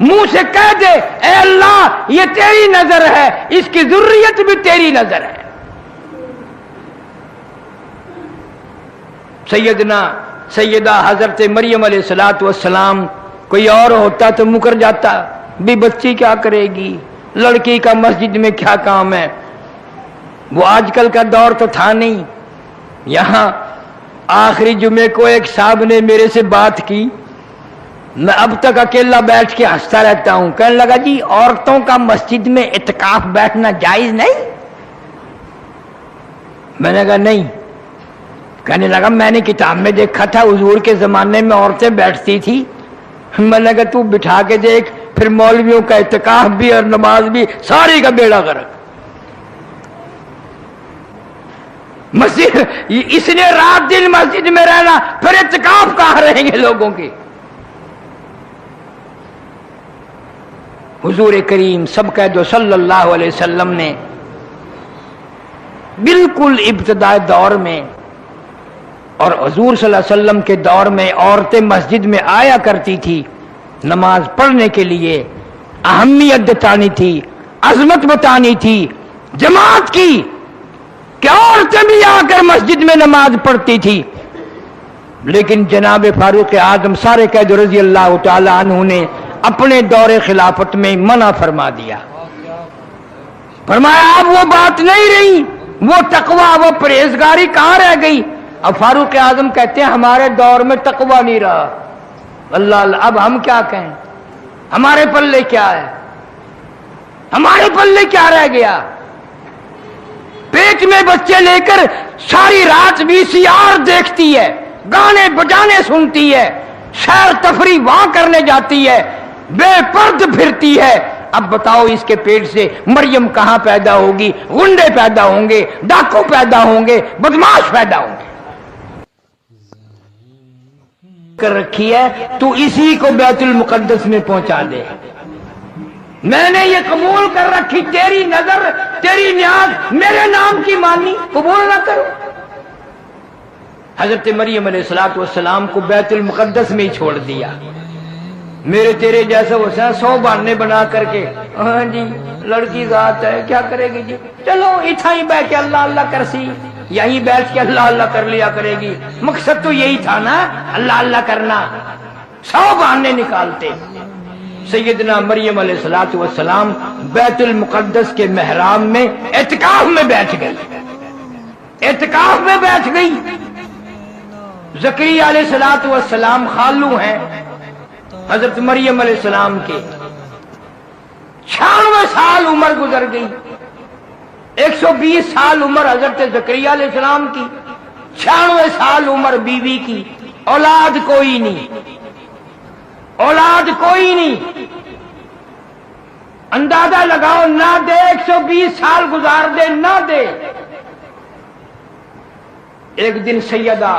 منہ سے کہہ دے اے اللہ یہ تیری نظر ہے، اس کی ذریت بھی تیری نظر ہے۔ سیدہ حضرت مریم علیہ الصلوۃ والسلام، کوئی اور ہوتا تو مکر جاتا، بھی بچی کیا کرے گی، لڑکی کا مسجد میں کیا کام ہے۔ وہ آج کل کا دور تو تھا نہیں۔ یہاں آخری جمعے کو ایک صاحب نے میرے سے بات کی، میں اب تک اکیلا بیٹھ کے ہنستا رہتا ہوں، کہنے لگا جی عورتوں کا مسجد میں اعتکاف بیٹھنا جائز نہیں؟ میں نے کہا نہیں۔ کہنے لگا میں نے کتاب میں دیکھا تھا حضور کے زمانے میں عورتیں بیٹھتی تھی۔ میں نے کہا تو بٹھا کے دیکھ، پھر مولویوں کا اعتکاف بھی اور نماز بھی ساری کا بیڑا غرق۔ مسجد اس نے رات دن مسجد میں رہنا، پھر اعتکاف کہاں رہیں گے لوگوں کے؟ حضور کریم سب کہہ دو صلی اللہ علیہ وسلم نے بالکل ابتدائی دور میں اور حضور صلی اللہ علیہ وسلم کے دور میں عورتیں مسجد میں آیا کرتی تھی نماز پڑھنے کے لیے، اہمیت بتانی تھی، عظمت بتانی تھی جماعت کی، کہ عورتیں بھی آ کر مسجد میں نماز پڑھتی تھی۔ لیکن جناب فاروق اعظم سارے قید رضی اللہ تعالی عنہ نے اپنے دور خلافت میں منع فرما دیا، فرمایا اب وہ بات نہیں رہی، وہ تقوی وہ پرہیزگاری کہاں رہ گئی؟ اب فاروق اعظم کہتے ہیں ہمارے دور میں تقوی نہیں رہا۔ اللہ اللہ، اب ہم کیا کہیں؟ ہمارے پلے کیا ہے؟ ہمارے پلے کیا رہ گیا؟ پیٹ میں بچے لے کر ساری رات VCR دیکھتی ہے، گانے بجانے سنتی ہے، سیر تفریح وہاں کرنے جاتی ہے، بے پرد پھرتی ہے۔ اب بتاؤ اس کے پیٹ سے مریم کہاں پیدا ہوگی؟ غنڈے پیدا ہوں گے، ڈاکو پیدا ہوں گے، بدماش پیدا ہوں گے۔ کر رکھی ہے تو اسی کو بیت المقدس میں پہنچا دے۔ میں نے یہ قبول کر رکھی، تیری نظر تیری نیاز میرے نام کی مانی، قبول نہ کرو۔ حضرت مریم علیہ السلام کو بیت المقدس میں ہی چھوڑ دیا۔ میرے تیرے جیسا حسین 100 بہانے بنا کر کے، ہاں جی لڑکی ذات ہے کیا کرے گی جی، چلو اتھا ہی بیٹھ کے اللہ اللہ کرسی، یہیں بیٹھ کے اللہ اللہ کر لیا کرے گی۔ مقصد تو یہی تھا نا، اللہ اللہ کرنا، 100 بہانے نکالتے۔ سیدنا مریم علیہ السلام بیت المقدس کے محراب میں اعتکاف میں بیٹھ گئی، اعتکاف میں بیٹھ گئی۔ زکریا علیہ السلام خالو ہیں حضرت مریم علیہ السلام کے، 96 سال عمر گزر گئی، 120 سال عمر حضرت زکریا علیہ السلام کی، 96 سال عمر بیوی کی، اولاد کوئی نہیں، اولاد کوئی نہیں۔ اندازہ لگاؤ، نہ دے 120 سال گزار دے نہ دے۔ ایک دن سیدہ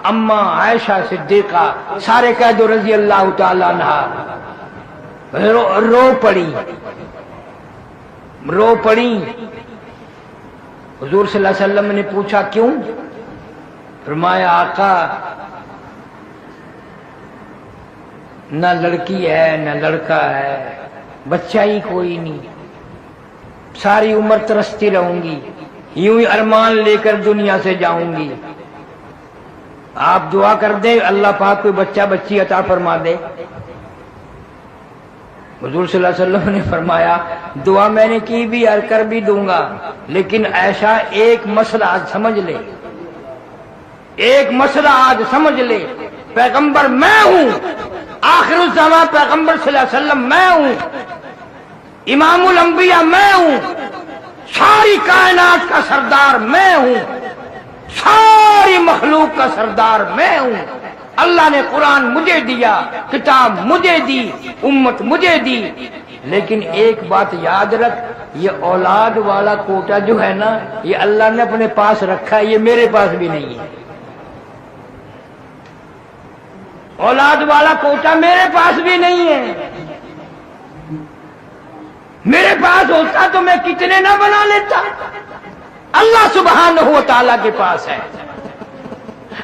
اما عائشہ صدیقہ سارے قید رضی اللہ تعالی عنہ رو پڑی۔ حضور صلی اللہ علیہ وسلم نے پوچھا کیوں؟ فرمایا آقا نہ لڑکی ہے نہ لڑکا ہے، بچہ ہی کوئی نہیں، ساری عمر ترستی رہوں گی، یوں ہی ارمان لے کر دنیا سے جاؤں گی۔ آپ دعا کر دیں اللہ پاک کوئی بچہ بچی عطا فرما دے۔ حضور صلی اللہ علیہ وسلم نے فرمایا دعا میں نے کی بھی اور کر بھی دوں گا، لیکن عائشہ ایک مسئلہ آج سمجھ لے، ایک مسئلہ آج سمجھ لے، پیغمبر میں ہوں، آخر الزمان پیغمبر صلی اللہ علیہ وسلم میں ہوں، امام الانبیاء میں ہوں، ساری کائنات کا سردار میں ہوں، ساری مخلوق کا سردار میں ہوں۔ اللہ نے قرآن مجھے دیا، کتاب مجھے دی، امت مجھے دی، لیکن ایک بات یاد رکھ، یہ اولاد والا کوٹا جو ہے نا یہ اللہ نے اپنے پاس رکھا ہے، یہ میرے پاس بھی نہیں ہے۔ اولاد والا کوٹا میرے پاس بھی نہیں ہے، میرے پاس ہوتا تو میں کتنے نہ بنا لیتا، اللہ سبحانہ و تعالیٰ کے پاس ہے۔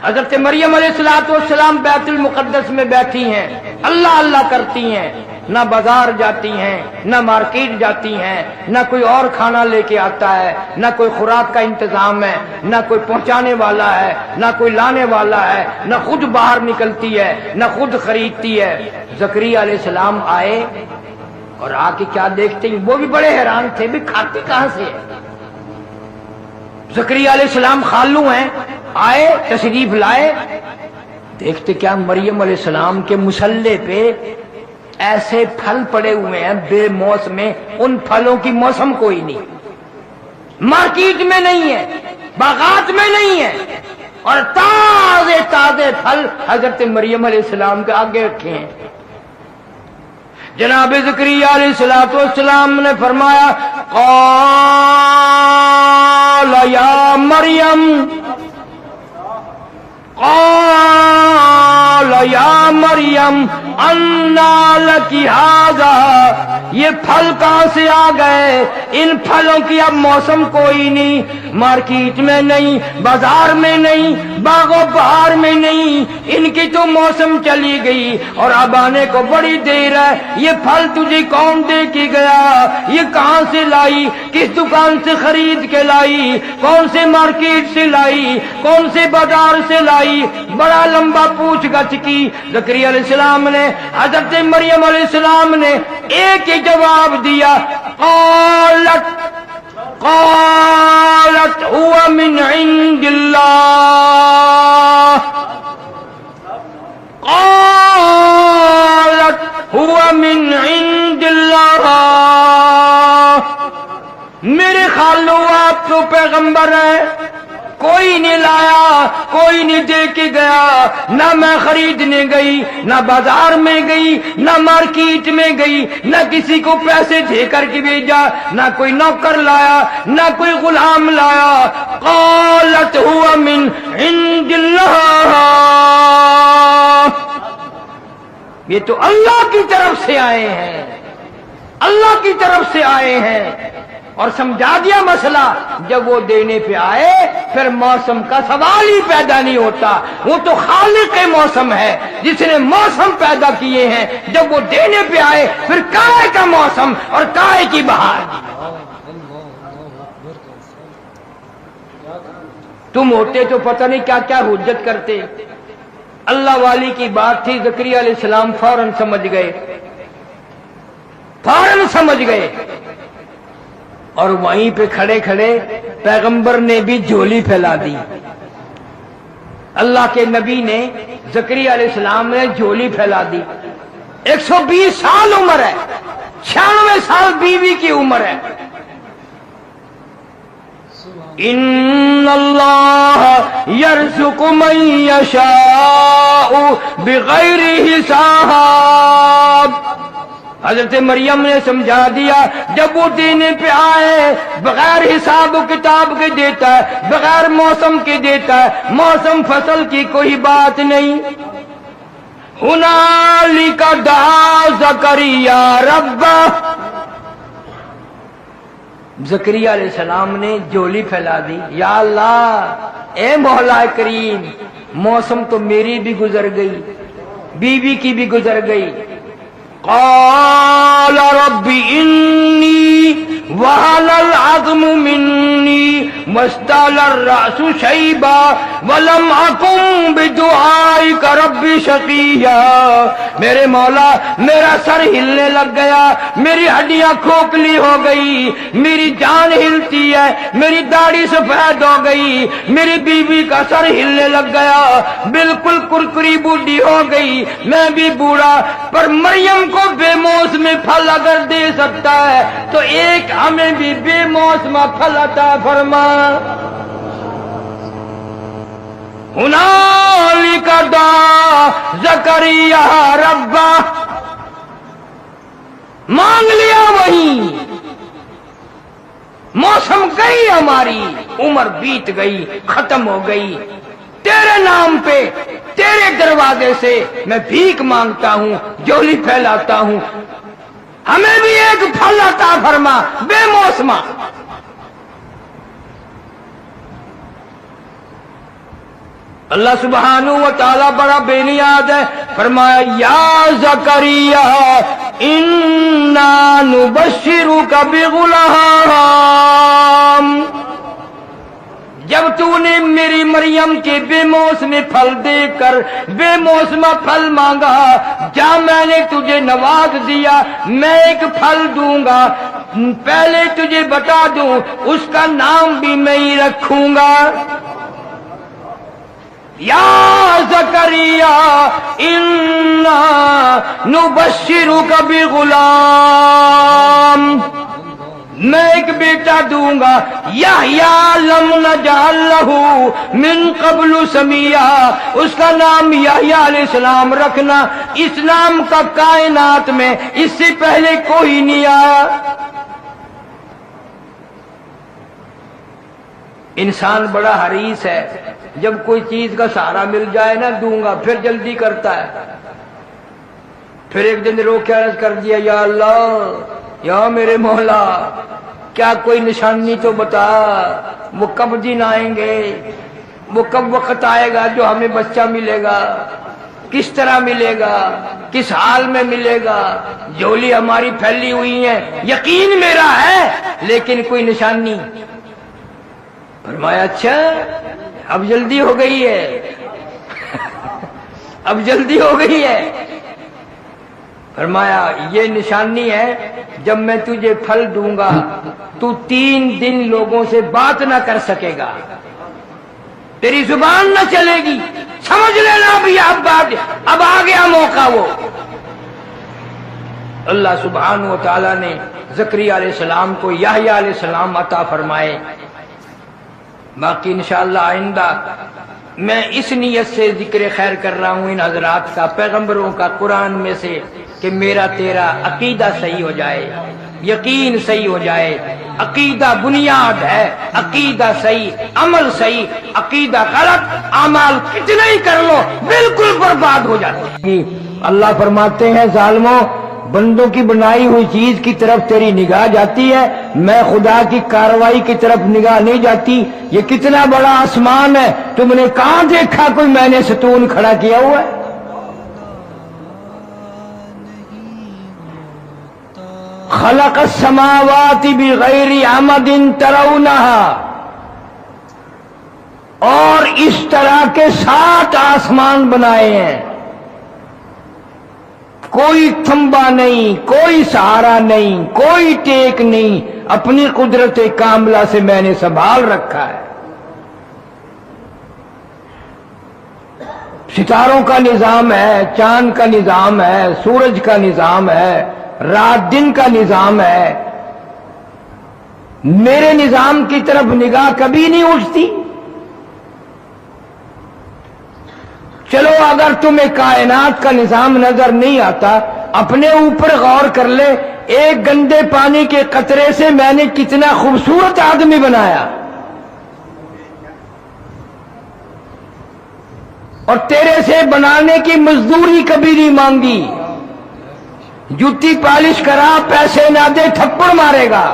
حضرت مریم علیہ السلام بیت المقدس میں بیٹھی ہیں، اللہ اللہ کرتی ہیں، نہ بازار جاتی ہیں، نہ مارکیٹ جاتی ہیں، نہ کوئی اور کھانا لے کے آتا ہے، نہ کوئی خوراک کا انتظام ہے، نہ کوئی پہنچانے والا ہے، نہ کوئی لانے والا ہے، نہ خود باہر نکلتی ہے، نہ خود خریدتی ہے۔ زکریا علیہ السلام آئے اور آ کے کیا دیکھتے ہیں، وہ بھی بڑے حیران تھے، بھی کھاتی کہاں سے ہے؟ زکریا علیہ السلام خالو ہیں، آئے تشریف لائے، دیکھتے کیا مریم علیہ السلام کے مصلے پہ ایسے پھل پڑے ہوئے ہیں بے موسم میں، ان پھلوں کی موسم کوئی نہیں، مارکیٹ میں نہیں ہے، باغات میں نہیں ہے، اور تازے تازے پھل حضرت مریم علیہ السلام کے آگے رکھے ہیں۔ جناب زکریا علیہ السلام نے فرمایا قال یا مریم، قال یا مریم انا لکی ھذا، یہ پھل کہاں سے آ گئے؟ ان پھلوں کی اب موسم کوئی نہیں، مارکیٹ میں نہیں، بازار میں نہیں، باغ و بہار میں نہیں، ان کی تو موسم چلی گئی اور اب آنے کو بڑی دیر ہے۔ یہ پھل تجھے کون دے کے گیا؟ یہ کہاں سے لائی؟ کس دکان سے خرید کے لائی؟ کون سے مارکیٹ سے لائی؟ کون سے بازار سے لائی؟ بڑا لمبا پوچھ گچھ کی۔ زکریا علیہ السلام نے، حضرت مریم علیہ السلام نے ایک ہی جواب دیا، قالت هو من عند اللہ، قالت هو من عند اللہ، میرے خالو آپ تو پیغمبر ہیں، کوئی نہیں لایا، کوئی نہیں دے کے گیا، نہ میں خریدنے گئی، نہ بازار میں گئی، نہ مارکیٹ میں گئی، نہ کسی کو پیسے دے کر کے بھیجا، نہ کوئی نوکر لایا، نہ کوئی غلام لایا۔ قالت هو من عند اللہ، یہ تو اللہ کی طرف سے آئے ہیں، اللہ کی طرف سے آئے ہیں۔ اور سمجھا دیا مسئلہ، جب وہ دینے پہ آئے پھر موسم کا سوال ہی پیدا نہیں ہوتا، وہ تو خالق موسم ہے جس نے موسم پیدا کیے ہیں، جب وہ دینے پہ آئے پھر کائے کا موسم اور کائے کی بہار۔ تم ہوتے تو پتہ نہیں کیا کیا حجت کرتے۔ اللہ والی کی بات تھی، زکریا علیہ السلام فوراً سمجھ گئے، فوراً سمجھ گئے، اور وہیں پہ کھڑے کھڑے پیغمبر نے بھی جھولی پھیلا دی۔ اللہ کے نبی نے، زکریا علیہ السلام نے جھولی پھیلا دی۔ 120 سال عمر ہے، 96 سال بیوی کی عمر ہے۔ ان اللہ یرزق من یشاء بغیر حساب۔ حضرت مریم نے سمجھا دیا، جب وہ دینے پہ آئے بغیر حساب و کتاب کے دیتا ہے، بغیر موسم کے دیتا ہے، موسم فصل کی کوئی بات نہیں۔ ہنالک دعا زکریا ربہ، زکریا علیہ السلام نے جھولی پھیلا دی، یا اللہ اے مولا کریم، موسم تو میری بھی گزر گئی، بیوی کی بھی گزر گئی۔ قال رب انی وهن العظم منی واشتعل الرأس شیبا ولم اکن بدعائک رب شقیا۔ میرے مولا میرا سر ہلنے لگ گیا، میری ہڈیاں کھوکھلی ہو گئی، میری جان ہلتی ہے، میری داڑھی سفید ہو گئی، میری بیوی کا سر ہلنے لگ گیا، بالکل کرکری بوڑھی ہو گئی، میں بھی بوڑھا، پر مریم کو بے موسم پھل اگر دے سکتا ہے تو ایک ہمیں بھی بے موسم پھل عطا فرما۔ ہنالک دعا زکریا ربہ، مانگ لیا وہیں، موسم گئی، ہماری عمر بیت گئی، ختم ہو گئی، تیرے نام پہ تیرے دروازے سے میں بھیک مانگتا ہوں، جھولی پھیلاتا ہوں، ہمیں بھی ایک پھل عطا فرما بے موسمہ۔ اللہ سبحانہ و تعالی بڑا بے نیاز ہے، فرمایا یا زکریا انا نبشرک بغلام، جب تو نے میری مریم کے بے موسم پھل دے کر بے موسم پھل مانگا، جا میں نے تجھے نواز دیا، میں ایک پھل دوں گا، پہلے تجھے بتا دوں اس کا نام بھی میں ہی رکھوں گا، یا زکریا انا نبشرک بغلام، میں ایک بیٹا دوں گا، یحییٰ لم نجعل لہ من قبل سمیہ، اس کا نام یحییٰ علیہ السلام رکھنا، اس نام کا کائنات میں اس سے پہلے کوئی نہیں آیا۔ انسان بڑا حریص ہے، جب کوئی چیز کا سہارا مل جائے نا دوں گا، پھر جلدی کرتا ہے، پھر ایک دن رو کے عرض کر دیا یا اللہ یا میرے مولا کیا کوئی نشانی تو بتا، وہ کب دن آئیں گے، وہ کب وقت آئے گا جو ہمیں بچہ ملے گا، کس طرح ملے گا، کس حال میں ملے گا، جھولی ہماری پھیلی ہوئی ہے، یقین میرا ہے لیکن کوئی نشانی۔ فرمایا اچھا اب جلدی ہو گئی ہے اب جلدی ہو گئی ہے۔ فرمایا یہ نشانی ہے جب میں تجھے پھل دوں گا تو 3 دن لوگوں سے بات نہ کر سکے گا، تیری زبان نہ چلے گی، سمجھ لینا بھی اب آ گیا موقع۔ وہ اللہ سبحانہ و تعالیٰ نے زکریا علیہ السلام کو یحییٰ علیہ السلام عطا فرمائے۔ باقی انشاءاللہ آئندہ میں اس نیت سے ذکر خیر کر رہا ہوں ان حضرات کا، پیغمبروں کا، قرآن میں سے، کہ میرا تیرا عقیدہ صحیح ہو جائے، یقین صحیح ہو جائے۔ عقیدہ بنیاد ہے، عقیدہ صحیح، عمل صحیح، عقیدہ غلط، اعمال کتنے ہی کر لو بالکل برباد ہو جاتے ہیں۔ اللہ فرماتے ہیں ظالموں، بندوں کی بنائی ہوئی چیز کی طرف تیری نگاہ جاتی ہے، میں خدا کی کاروائی کی طرف نگاہ نہیں جاتی۔ یہ کتنا بڑا آسمان ہے، تم نے کہاں دیکھا کوئی میں نے ستون کھڑا کیا ہوا ہے؟ خلق السماوات بغیر عمد ترونہا، اور اس طرح کے 7 آسمان بنائے ہیں، کوئی تھمبا نہیں، کوئی سہارا نہیں، کوئی ٹیک نہیں، اپنی قدرت کاملہ سے میں نے سنبھال رکھا ہے۔ ستاروں کا نظام ہے، چاند کا نظام ہے، سورج کا نظام ہے، رات دن کا نظام ہے، میرے نظام کی طرف نگاہ کبھی نہیں اٹھتی۔ چلو اگر تمہیں کائنات کا نظام نظر نہیں آتا، اپنے اوپر غور کر لے، ایک گندے پانی کے قطرے سے میں نے کتنا خوبصورت آدمی بنایا، اور تیرے سے بنانے کی مزدوری کبھی نہیں مانگی، جوتی پالش کرا پیسے نہ دے تھپڑ مارے گا،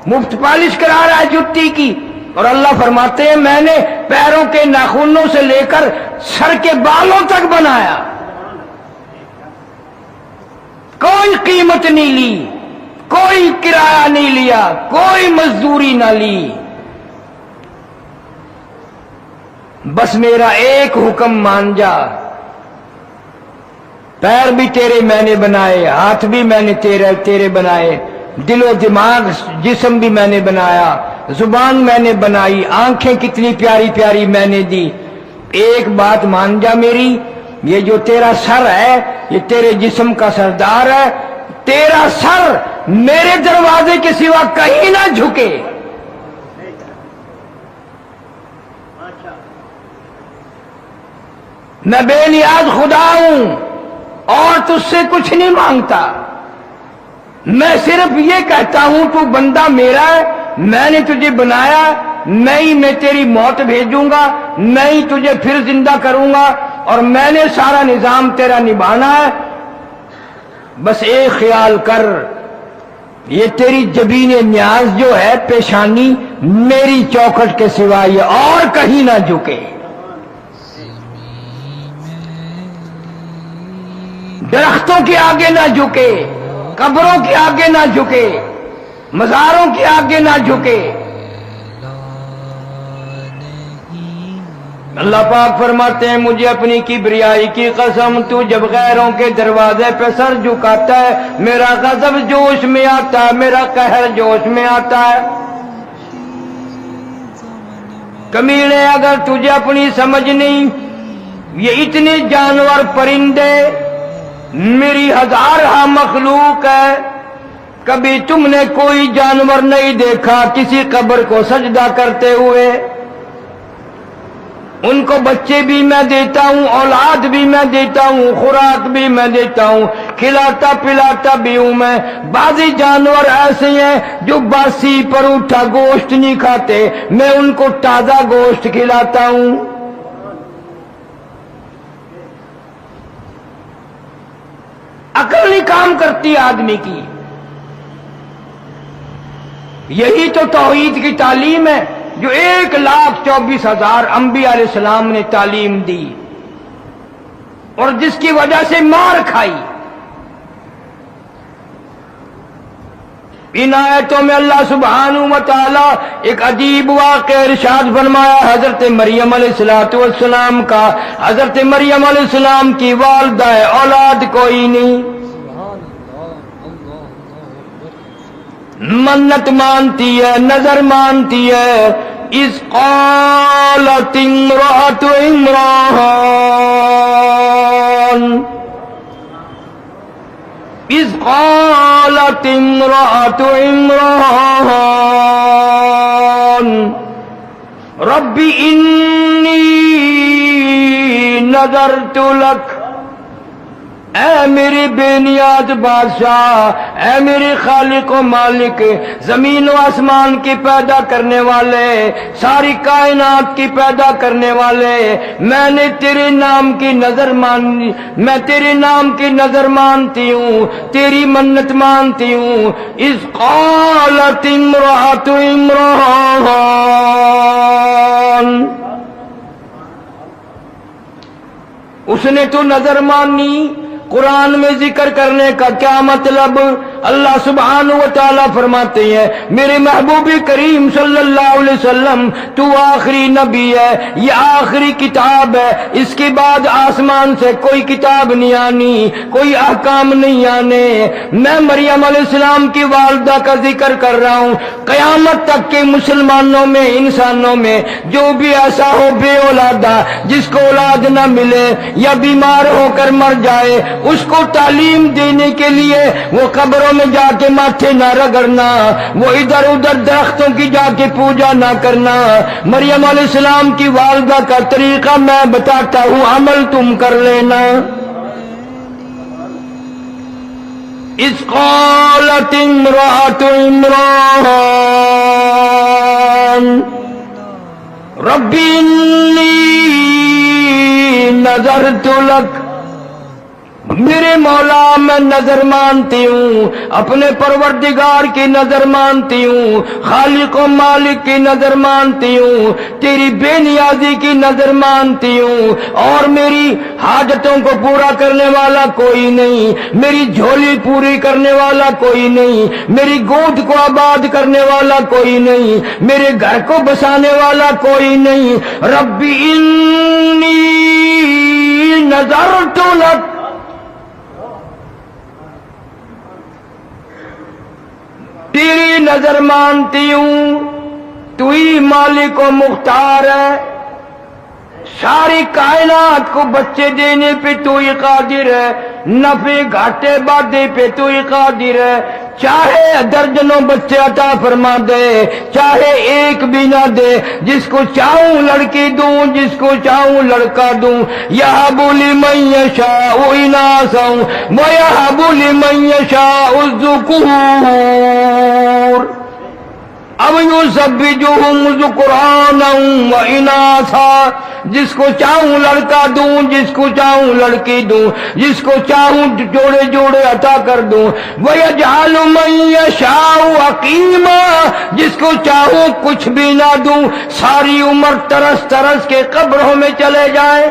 مفت پالش کرا رہا ہے جوتی کی، اور اللہ فرماتے ہیں میں نے پیروں کے ناخنوں سے لے کر سر کے بالوں تک بنایا، کوئی قیمت نہیں لی، کوئی کرایہ نہیں لیا، کوئی مزدوری نہ لی، بس میرا ایک حکم مان جا۔ پیر بھی تیرے میں نے بنائے، ہاتھ بھی میں نے تیرے بنائے، دل و دماغ جسم بھی میں نے بنایا، زبان میں نے بنائی، آنکھیں کتنی پیاری پیاری میں نے دی، ایک بات مان جا میری، یہ جو تیرا سر ہے یہ تیرے جسم کا سردار ہے، تیرا سر میرے دروازے کے سوا کہیں نہ جھکے۔ میں بے نیاز خدا ہوں اور تجھ سے کچھ نہیں مانگتا، میں صرف یہ کہتا ہوں تو بندہ میرا ہے، میں نے تجھے بنایا، میں تیری موت بھیجوں گا، میں ہی تجھے پھر زندہ کروں گا، اور میں نے سارا نظام تیرا نبھانا ہے۔ بس ایک خیال کر، یہ تیری جبین نیاز جو ہے پیشانی میری چوکھٹ کے سوا یہ اور کہیں نہ جھکے، درختوں کے آگے نہ جھکے، قبروں کے آگے نہ جھکے، مزاروں کے آگے نہ جھکے۔ اللہ پاک فرماتے ہیں مجھے اپنی کبریائی کی قسم، تو جب غیروں کے دروازے پہ سر جھکاتا ہے میرا غضب جوش میں آتا ہے، میرا قہر جوش میں آتا ہے۔ کمینے اگر تجھے اپنی سمجھ نہیں، یہ اتنے جانور پرندے میری ہزارہ مخلوق ہے، کبھی تم نے کوئی جانور نہیں دیکھا کسی قبر کو سجدہ کرتے ہوئے؟ ان کو بچے بھی میں دیتا ہوں، اولاد بھی میں دیتا ہوں، خوراک بھی میں دیتا ہوں، کھلاتا پلاتا بھی ہوں میں۔ بعضی جانور ایسے ہیں جو باسی پر اٹھا گوشت نہیں کھاتے، میں ان کو تازہ گوشت کھلاتا ہوں۔ عقل نہیں کام کرتی آدمی کی۔ یہی تو توحید کی تعلیم ہے جو 1,24,000 انبیاء علیہ السلام نے تعلیم دی اور جس کی وجہ سے مار کھائی۔ ان آیتوں میں اللہ سبحانہ و تعالی ایک عجیب واقعہ ارشاد فرمایا حضرت مریم علیہ السلام کا۔ حضرت مریم علیہ السلام کی والدہ ہے، اولاد کوئی نہیں، منت مانتی ہے، نظر مانتی ہے۔ اذ قالت امرأة عمران، اذ قالت امرأة عمران رب انی نذرت لک، اے میری بے نیاز بادشاہ، اے میرے خالق و مالک، زمین و آسمان کی پیدا کرنے والے، ساری کائنات کی پیدا کرنے والے، میں نے تیرے نام کی نظر مانی، میں تیرے نام کی نظر مانتی ہوں، تیری منت مانتی ہوں۔ اذ قالت امرأة عمران، اس نے تو نظر مانی۔ قرآن میں ذکر کرنے کا کیا مطلب؟ اللہ سبحانہ و تعالیٰ فرماتے ہیں میرے محبوب کریم صلی اللہ علیہ وسلم تو آخری نبی ہے، یہ آخری کتاب ہے، اس کے بعد آسمان سے کوئی کتاب نہیں آنی، کوئی احکام نہیں آنے۔ میں مریم علیہ السلام کی والدہ کا ذکر کر رہا ہوں۔ قیامت تک کے مسلمانوں میں، انسانوں میں جو بھی ایسا ہو بے اولادہ، جس کو اولاد نہ ملے یا بیمار ہو کر مر جائے، اس کو تعلیم دینے کے لیے وہ قبروں میں جا کے ماتھے نہ رگڑنا، وہ ادھر ادھر درختوں کی جا کے پوجا نہ کرنا۔ مریم علیہ السلام کی والدہ کا طریقہ میں بتاتا ہوں، عمل تم کر لینا۔ اذ قالت امرأة عمران رب انی نذرت لک، میرے مولا میں نظر مانتی ہوں، اپنے پروردگار کی نظر مانتی ہوں، خالق و مالک کی نظر مانتی ہوں، تیری بے نیازی کی نظر مانتی ہوں، اور میری حاجتوں کو پورا کرنے والا کوئی نہیں، میری جھولی پوری کرنے والا کوئی نہیں، میری گود کو آباد کرنے والا کوئی نہیں، میرے گھر کو بسانے والا کوئی نہیں۔ رب انی نذرت لک، تیری نظر مانتی ہوں، تو ہی مالک و مختار ہے، ساری کائنات کو بچے دینے پہ تو ہی قادر ہے، نفع گھاٹے بادے پہ تو ہی قادر ہے، چاہے درجنوں بچے عطا فرما دے، چاہے ایک بھی نہ دے، جس کو چاہوں لڑکی دوں، جس کو چاہوں لڑکا دوں۔ یہب لمن یشاء اناثا ویہب لمن یشاء الذکور اب یزوجہم ذکرانا و اناثا، جس کو چاہوں لڑکا دوں، جس کو چاہوں لڑکی دوں، جس کو چاہوں جوڑے جوڑے عطا کر دوں۔ وَيَجْعَلُ مَن يَشَاءُ عَقِيمًا، جس کو چاہوں کچھ بھی نہ دوں، ساری عمر ترس ترس کے قبروں میں چلے جائیں۔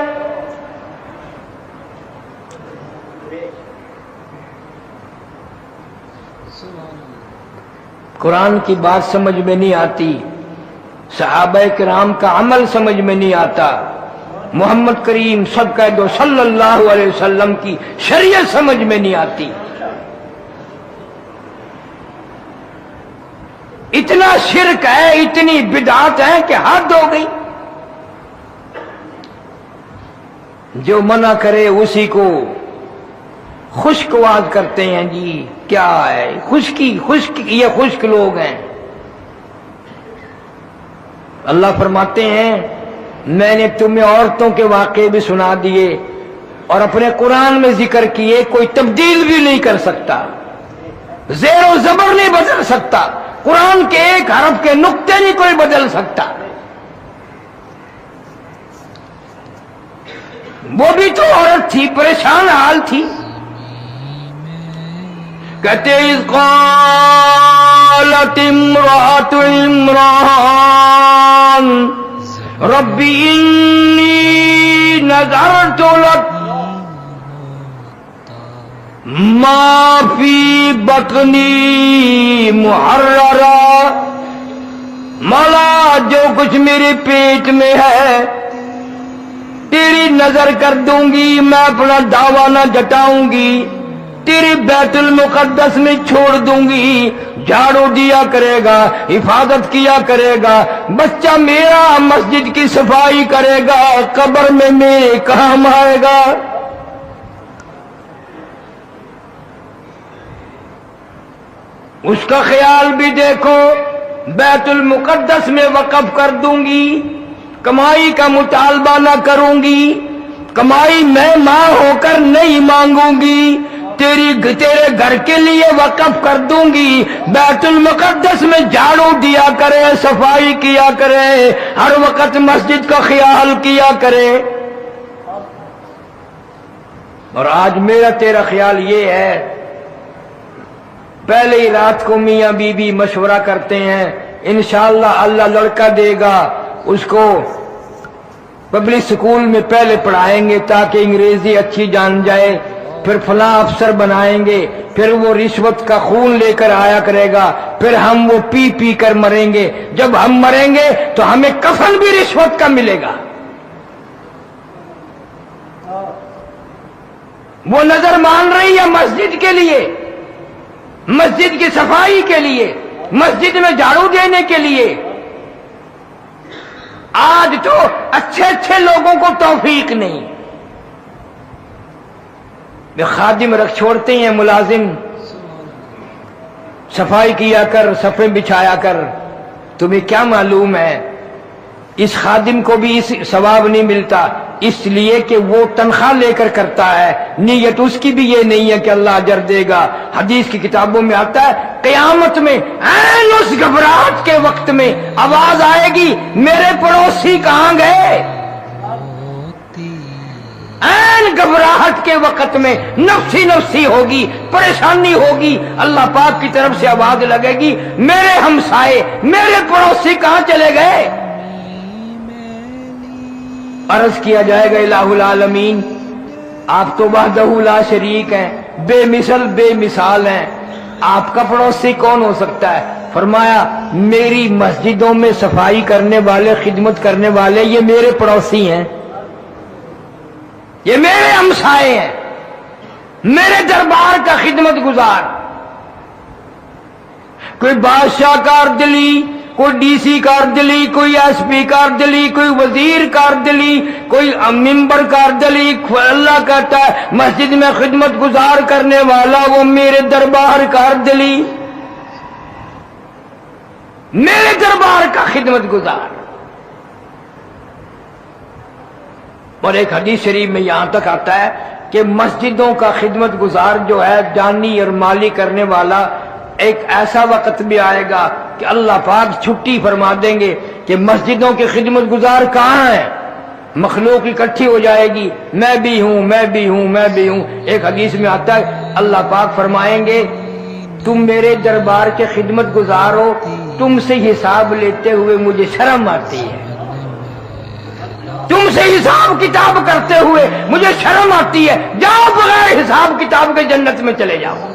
قرآن کی بات سمجھ میں نہیں آتی، صحابہ کرام کا عمل سمجھ میں نہیں آتا، محمد کریم صدقہ دو صلی اللہ علیہ وسلم کی شریعت سمجھ میں نہیں آتی، اتنا شرک ہے، اتنی بدعات ہے کہ حد ہو گئی۔ جو منع کرے اسی کو خشکواد کرتے ہیں، جی کیا ہے خشکی، یہ خشک لوگ ہیں۔ اللہ فرماتے ہیں میں نے تمہیں عورتوں کے واقعے بھی سنا دیے اور اپنے قرآن میں ذکر کیے، کوئی تبدیل بھی نہیں کر سکتا، زیر و زبر نہیں بدل سکتا، قرآن کے ایک حرف کے نقطے نہیں کوئی بدل سکتا۔ وہ بھی تو عورت تھی، پریشان حال تھی۔ کہتے اذ قالت امرأة عمران رب انی نذرت لک ما فی بطنی محررا، مولا جو کچھ میرے پیٹ میں ہے تیری نظر کر دوں گی، میں اپنا دعویٰ نہ جٹاؤں گی، تیری بیت المقدس میں چھوڑ دوں گی، جھاڑو دیا کرے گا، حفاظت کیا کرے گا، بچہ میرا مسجد کی صفائی کرے گا، قبر میں میرے کام آئے گا۔ اس کا خیال بھی دیکھو، بیت المقدس میں وقف کر دوں گی، کمائی کا مطالبہ نہ کروں گی، کمائی میں ماں ہو کر نہیں مانگوں گی، تیرے گھر کے لیے وقف کر دوں گی، بیت المقدس میں جھاڑو دیا کرے، صفائی کیا کرے، ہر وقت مسجد کا خیال کیا کرے۔ اور آج میرا تیرا خیال یہ ہے، پہلے ہی رات کو میاں بیوی مشورہ کرتے ہیں انشاءاللہ اللہ لڑکا دے گا، اس کو پبلک سکول میں پہلے پڑھائیں گے تاکہ انگریزی اچھی جان جائے، پھر فلاں افسر بنائیں گے، پھر وہ رشوت کا خون لے کر آیا کرے گا، پھر ہم وہ پی پی کر مریں گے، جب ہم مریں گے تو ہمیں کفن بھی رشوت کا ملے گا۔ وہ نظر مان رہی ہے مسجد کے لیے، مسجد کی صفائی کے لیے، مسجد میں جھاڑو دینے کے لیے۔ آج تو اچھے اچھے لوگوں کو توفیق نہیں، خادم رکھ چھوڑتے ہیں، ملازم صفائی کیا کر، صفیں بچھایا کر، تمہیں کیا معلوم ہے اس خادم کو بھی اس ثواب نہیں ملتا، اس لیے کہ وہ تنخواہ لے کر کرتا ہے، نیت اس کی بھی یہ نہیں ہے کہ اللہ اجر دے گا۔ حدیث کی کتابوں میں آتا ہے قیامت میں عین اس گھبراہٹ کے وقت میں آواز آئے گی میرے پڑوسی کہاں گئے، عین گھبراہٹ کے وقت میں نفسی نفسی ہوگی، پریشانی ہوگی، اللہ پاک کی طرف سے آواز لگے گی میرے ہمسائے، میرے پڑوسی کہاں چلے گئے۔ عرض کیا جائے گا الہ العالمین آپ تو وحدہ لا شریک ہیں، بے مثل بے مثال ہیں، آپ کا پڑوسی کون ہو سکتا ہے؟ فرمایا میری مسجدوں میں صفائی کرنے والے، خدمت کرنے والے یہ میرے پڑوسی ہیں، یہ میرے ہمسائے ہیں، میرے دربار کا خدمت گزار۔ کوئی بادشاہ کار دلی، کوئی ڈی سی کار دلی، کوئی ایس پی کار دلی، کوئی وزیر کار دلی، کوئی ممبر کار دلی، اللہ کہتا ہے مسجد میں خدمت گزار کرنے والا وہ میرے دربار کار دلی، میرے دربار کا خدمت گزار۔ اور ایک حدیث شریف میں یہاں تک آتا ہے کہ مسجدوں کا خدمت گزار جو ہے جانی اور مالی کرنے والا، ایک ایسا وقت بھی آئے گا کہ اللہ پاک چھٹی فرما دیں گے کہ مسجدوں کے خدمت گزار کہاں ہیں، مخلوق اکٹھی ہو جائے گی، میں بھی ہوں میں بھی ہوں میں بھی ہوں۔ ایک حدیث میں آتا ہے اللہ پاک فرمائیں گے تم میرے دربار کے خدمت گزار ہو، تم سے حساب لیتے ہوئے مجھے شرم آتی ہے، تم سے حساب کتاب کرتے ہوئے مجھے شرم آتی ہے، جاؤ بغیر حساب کتاب کے جنت میں چلے جاؤ۔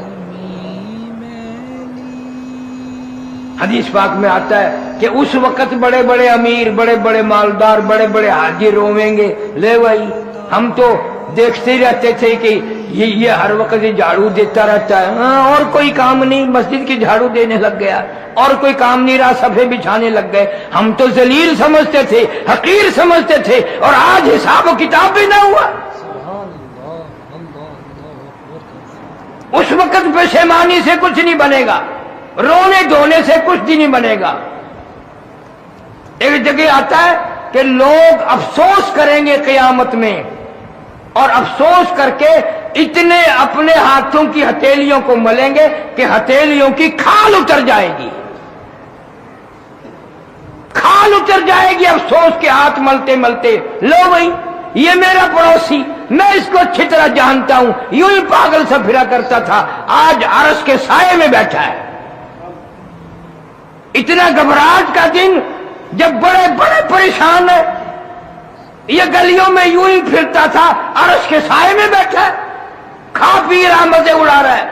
حدیث پاک میں آتا ہے کہ اس وقت بڑے بڑے امیر، بڑے بڑے مالدار، بڑے بڑے حاجی رویں گے، لے بھائی ہم تو دیکھتے رہتے تھے کہ یہ ہر وقت جھاڑو دیتا رہتا ہے، اور کوئی کام نہیں، مسجد کی جھاڑو دینے لگ گیا، اور کوئی کام نہیں رہا، صفحے بچھانے لگ گئے، ہم تو ذلیل سمجھتے تھے، حقیر سمجھتے تھے، اور آج حساب و کتاب بھی نہ ہوا۔ اس وقت پشیمانی سے کچھ نہیں بنے گا، رونے دھونے سے کچھ بھی نہیں بنے گا۔ ایک جگہ آتا ہے کہ لوگ افسوس کریں گے قیامت میں، اور افسوس کر کے اتنے اپنے ہاتھوں کی ہتھیلیوں کو ملیں گے کہ ہتھیلیوں کی کھال اتر جائے گی، کھال اتر جائے گی افسوس کے ہاتھ ملتے ملتے۔ لو بھائی یہ میرا پڑوسی، میں اس کو اچھی طرح جانتا ہوں، یوں ہی پاگل سا پھرا کرتا تھا، آج عرش کے سائے میں بیٹھا ہے۔ اتنا گھبراہٹ کا دن جب بڑے بڑے پریشان ہیں، یہ گلیوں میں یوں ہی پھرتا تھا، عرش کے سائے میں بیٹھا ہے، کھا پی رہا، مزے اڑا رہا ہے۔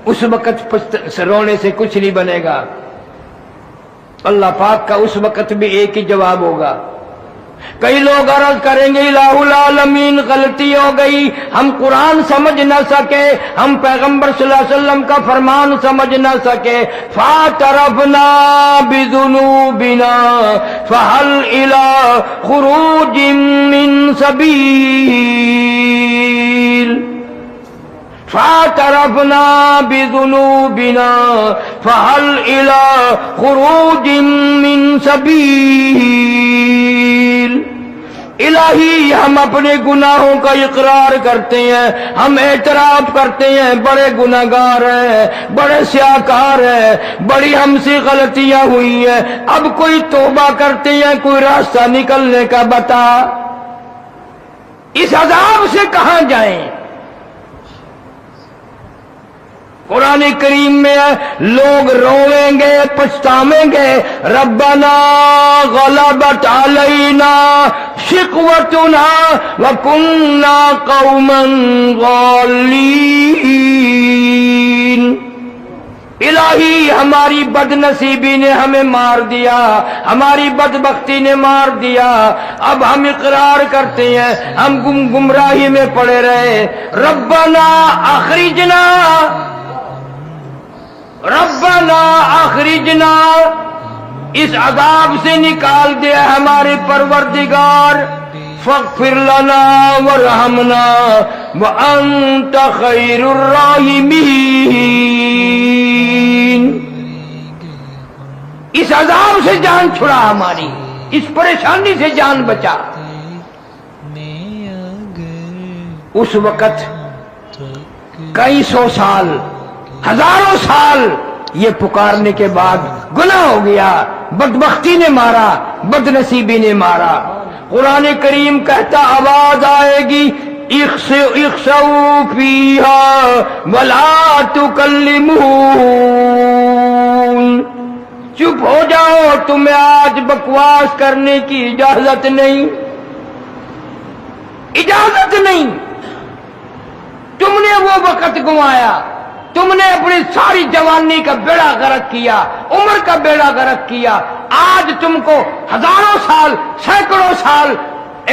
اس وقت رونے سے کچھ نہیں بنے گا۔ اللہ پاک کا اس وقت بھی ایک ہی جواب ہوگا۔ کئی لوگ عرض کریں گے الہ العالمین غلطی ہو گئی، ہم قرآن سمجھ نہ سکے، ہم پیغمبر صلی اللہ علیہ وسلم کا فرمان سمجھ نہ سکے، فاعترفنا بذنوبنا فہل الی خروج من سبیل، فاعترفنا بذنوبنا فہل الی خروج من سبیل۔ الہی ہم اپنے گناہوں کا اقرار کرتے ہیں، ہم اعتراف کرتے ہیں بڑے گناہگار ہیں، بڑے سیاہکار ہیں، بڑی ہم سے غلطیاں ہوئی ہیں، اب کوئی توبہ کرتے ہیں، کوئی راستہ نکلنے کا بتا۔ اس عذاب سے کہاں جائیں؟ قرآن کریم میں لوگ روئیں گے، پچھتاویں گے، ربنا غلبت علینا شقوتنا وکننا قوما ضالین۔ الہی ہماری بد نصیبی نے ہمیں مار دیا، ہماری بدبختی نے مار دیا، اب ہم اقرار کرتے ہیں ہم گمراہی میں پڑے رہے۔ ربنا اخرجنا، ربنا اخرجنا، اس عذاب سے نکال دے ہمارے پروردگار، فاغفر لنا وارحمنا وانت خیر الراحمین۔ اس عذاب سے جان چھڑا ہماری، اس پریشانی سے جان بچا۔ اس وقت کئی سو سال، ہزاروں سال یہ پکارنے کے بعد گناہ ہو گیا، بدبختی نے مارا، بد نصیبی نے مارا۔ قرآن کریم کہتا آواز آئے گی اخسؤوا فیہا ولا تکلمون، چپ ہو جاؤ، تمہیں آج بکواس کرنے کی اجازت نہیں، اجازت نہیں۔ تم نے وہ وقت گنوایا، تم نے اپنی ساری جوانی کا بیڑا غرق کیا، عمر کا بیڑا غرق کیا، آج تم کو ہزاروں سال، سینکڑوں سال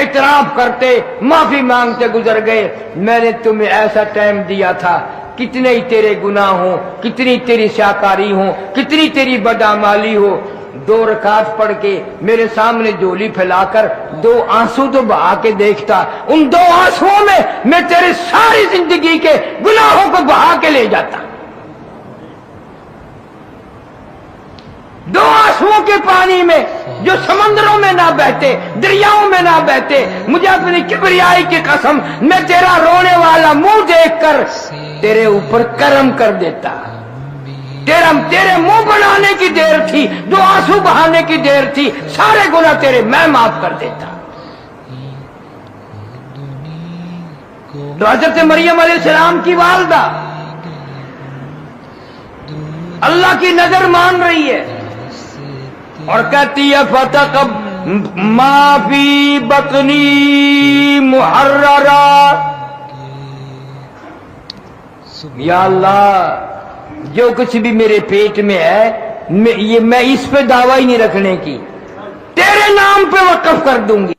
اعتراف کرتے، معافی مانگتے گزر گئے۔ میں نے تمہیں ایسا ٹائم دیا تھا، کتنے ہی تیرے گناہ ہوں، کتنی تیری سیاکاری ہوں، کتنی تیری بدعمالی ہو، 2 رکعت پڑھ کے میرے سامنے جھولی پھیلا کر 2 آنسو تو بہا کے دیکھتا، ان 2 آنسوؤں میں تیرے ساری زندگی کے گناہوں کو بہا کے لے جاتا۔ 2 آنسوؤں کے پانی میں جو سمندروں میں نہ بہتے، دریاؤں میں نہ بہتے، مجھے اپنی کبریائی کی قسم میں تیرا رونے والا منہ دیکھ کر تیرے اوپر کرم کر دیتا۔ تیرے منہ بنانے کی دیر تھی، 2 آنسو بہانے کی دیر تھی، سارے گناہ تیرے میں معاف کر دیتا۔ تو حضرت مریم علیہ السلام کی والدہ اللہ کی نظر مان رہی ہے اور کہتی ہے فتقب ما فی بطنی محررا، یا اللہ جو کچھ بھی میرے پیٹ میں ہے میں اس پہ دعویٰ ہی نہیں رکھنے کی، تیرے نام پہ وقف کر دوں گی۔